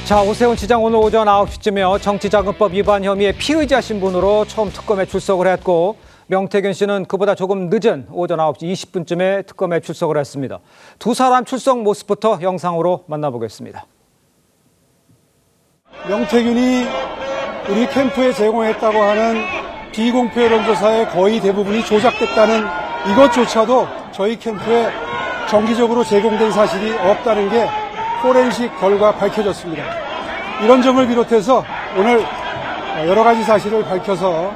자, 오세훈 시장 오늘 오전 9시쯤에요. 정치자금법 위반 혐의의 피의자 신분으로 처음 특검에 출석을 했고, 명태균 씨는 그보다 조금 늦은 오전 9시 20분쯤에 특검에 출석을 했습니다. 두 사람 출석 모습부터 영상으로 만나보겠습니다. 명태균이 우리 캠프에 제공했다고 하는 비공표 여론조사의 거의 대부분이 조작됐다는 이것조차도 저희 캠프에 정기적으로 제공된 사실이 없다는 게 포렌식 결과 밝혀졌습니다. 이런 점을 비롯해서 오늘 여러 가지 사실을 밝혀서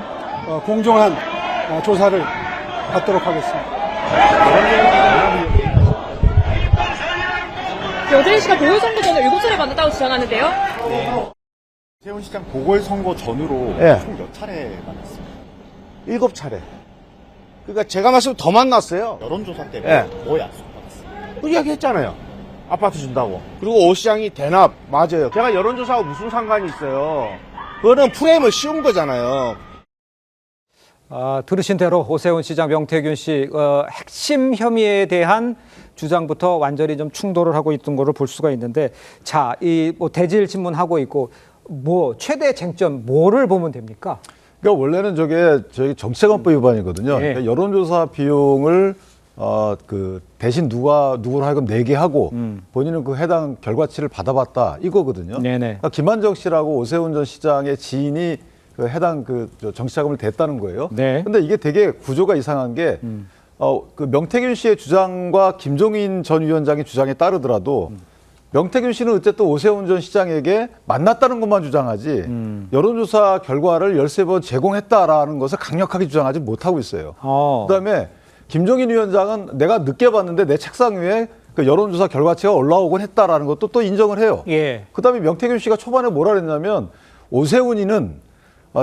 공정한 조사를 받도록 하겠습니다. 여재희 씨가 보궐선거 전에 7차례 만났다고 주장하는데요. 오세훈 시장 보궐선거 전후로 예. 총 몇 차례 만났습니까? 7차례. 그러니까 제가 말씀 더 만났어요. 여론조사 때문에 예. 뭐 약속받았습니까? 그 이야기했잖아요. 아파트 준다고. 그리고 오 시장이 대납 맞아요. 제가 여론조사하고 무슨 상관이 있어요. 그거는 프레임을 씌운 거잖아요. 들으신 대로 오세훈 시장, 명태균 씨 핵심 혐의에 대한 주장부터 완전히 좀 충돌을 하고 있던 거를 볼 수가 있는데, 자, 이 뭐 대질 신문하고 있고, 뭐 최대 쟁점 뭐를 보면 됩니까? 그러니까 원래는 저기 정치자금법 위반이거든요. 예. 그러니까 여론조사 비용을 대신 누구를 하여금 내게 하고 본인은 그 해당 결과치를 받아봤다 이거거든요. 네네. 그러니까 김한정 씨라고 오세훈 전 시장의 지인이 그 해당 정치자금을 댔다는 거예요. 네. 근데 이게 되게 구조가 이상한 게 그 명태균 씨의 주장과 김종인 전 위원장의 주장에 따르더라도 명태균 씨는 어쨌든 오세훈 전 시장에게 만났다는 것만 주장하지 여론조사 결과를 13번 제공했다라는 것을 강력하게 주장하지 못하고 있어요. 그다음에 김종인 위원장은 내가 늦게 봤는데 내 책상 위에 그 여론조사 결과치가 올라오곤 했다라는 것도 또 인정을 해요. 예. 그다음에 명태균 씨가 초반에 뭐라 그랬냐면 오세훈이는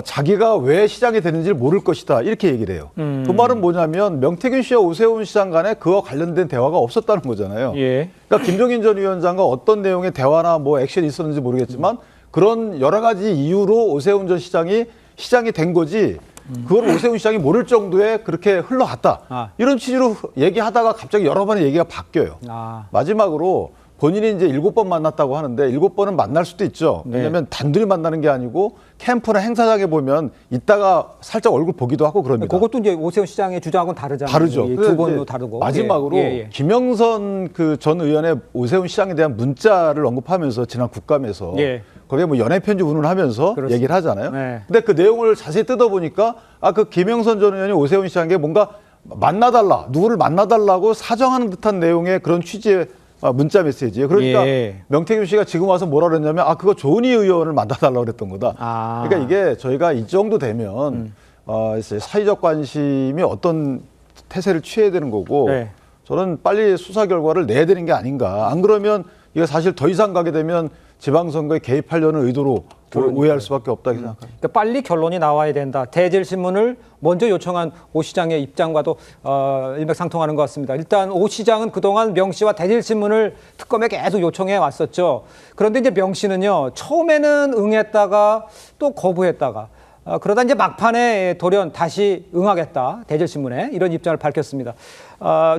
자기가 왜 시장이 되는지를 모를 것이다 이렇게 얘기를 해요. 그 말은 뭐냐면 명태균 씨와 오세훈 시장 간에 그와 관련된 대화가 없었다는 거잖아요. 예. 그러니까 김종인 전 위원장과 어떤 내용의 대화나 뭐 액션이 있었는지 모르겠지만 그런 여러 가지 이유로 오세훈 전 시장이 된 거지 그걸 오세훈 시장이 모를 정도에 그렇게 흘러갔다. 이런 취지로 얘기하다가 갑자기 여러 번의 얘기가 바뀌어요. 마지막으로 본인이 이제 7번 만났다고 하는데 7번은 만날 수도 있죠. 왜냐하면 단둘이 만나는 게 아니고 캠프나 행사장에 보면 이따가 살짝 얼굴 보기도 하고 그럽니다. 그것도 이제 오세훈 시장의 주장하고는 다르잖아요. 다르죠. 두 번도 다르고. 마지막으로 김영선 그 전 의원의 오세훈 시장에 대한 문자를 언급하면서 지난 국감에서 거기에 뭐 연애 편지 운운하면서 얘기를 하잖아요. 네. 근데 그 내용을 자세히 뜯어보니까 그 김영선 전 의원이 오세훈 시장에게 뭔가 누구를 만나달라고 사정하는 듯한 내용의 그런 취지의 문자 메시지예요. 그러니까 명태균 씨가 지금 와서 뭐라 그랬냐면 그거 조은희 의원을 만나달라고 그랬던 거다. 그러니까 이게 저희가 이 정도 되면 사회적 관심이 어떤 태세를 취해야 되는 거고 저는 빨리 수사 결과를 내야 되는 게 아닌가. 안 그러면 이거 사실 더 이상 가게 되면 지방선거에 개입하려는 의도로 오해할 수밖에 없다고 생각합니다. 그러니까 빨리 결론이 나와야 된다. 대질신문을 먼저 요청한 오 시장의 입장과도 일맥상통하는 것 같습니다. 일단 오 시장은 그동안 명 씨와 대질신문을 특검에 계속 요청해 왔었죠. 그런데 이제 명 씨는요, 처음에는 응했다가 또 거부했다가 그러다 이제 막판에 돌연 다시 응하겠다. 대질신문에 이런 입장을 밝혔습니다.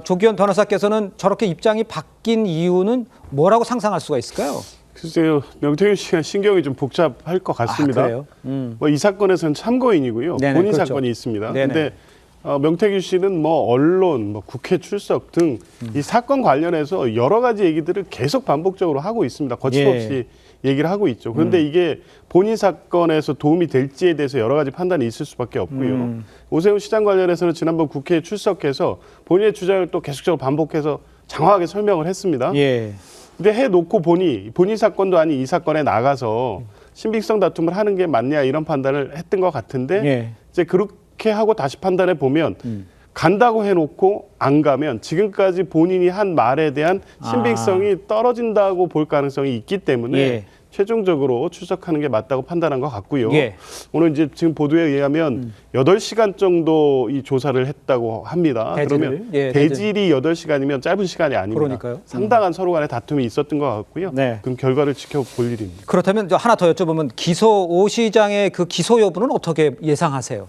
조기현 변호사께서는 저렇게 입장이 바뀐 이유는 뭐라고 상상할 수가 있을까요? 글쎄요, 명태균 씨가 신경이 좀 복잡할 것 같습니다. 그래요? 뭐 이 사건에서는 참고인이고요. 네네, 본인 그렇죠. 사건이 있습니다. 네네. 근데 명태균 씨는 뭐 언론, 뭐 국회 출석 등 이 사건 관련해서 여러 가지 얘기들을 계속 반복적으로 하고 있습니다. 거침없이 얘기를 하고 있죠. 그런데 이게 본인 사건에서 도움이 될지에 대해서 여러 가지 판단이 있을 수밖에 없고요. 오세훈 시장 관련해서는 지난번 국회에 출석해서 본인의 주장을 또 계속적으로 반복해서 장황하게 설명을 했습니다. 근데 해놓고 보니 본인 사건도 아닌 이 사건에 나가서 신빙성 다툼을 하는 게 맞냐 이런 판단을 했던 것 같은데 이제 그렇게 하고 다시 판단해 보면 간다고 해놓고 안 가면 지금까지 본인이 한 말에 대한 신빙성이 떨어진다고 볼 가능성이 있기 때문에 최종적으로 출석하는 게 맞다고 판단한 것 같고요. 오늘 이제 지금 보도에 의하면 8시간 정도 이 조사를 했다고 합니다. 그러면 대질이 8시간이면 짧은 시간이 아닙니다. 그러니까요. 상당한 서로 간에 다툼이 있었던 것 같고요. 그럼 결과를 지켜볼 일입니다. 그렇다면 하나 더 여쭤보면 오 시장의 그 기소 여부는 어떻게 예상하세요?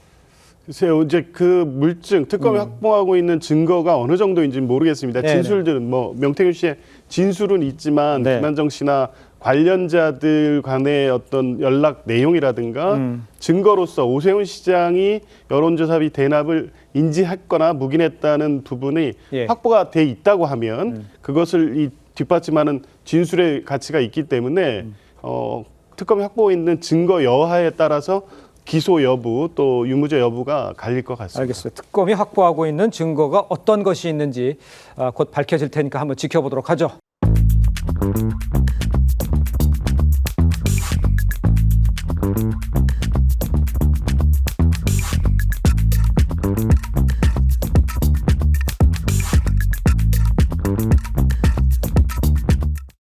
글쎄요, 이제 그 물증, 특검이 확보하고 있는 증거가 어느 정도인지는 모르겠습니다. 진술들은 뭐 명태균 씨의 진술은 있지만 김한정 씨나 관련자들 간의 어떤 연락 내용이라든가 증거로서 오세훈 시장이 여론조사비 대납을 인지했거나 묵인했다는 부분이 예. 확보가 돼 있다고 하면 그것을 이 뒷받침하는 진술의 가치가 있기 때문에 특검이 확보해 있는 증거 여하에 따라서 기소 여부 또 유무죄 여부가 갈릴 것 같습니다. 알겠어요. 특검이 확보하고 있는 증거가 어떤 것이 있는지 곧 밝혀질 테니까 한번 지켜보도록 하죠.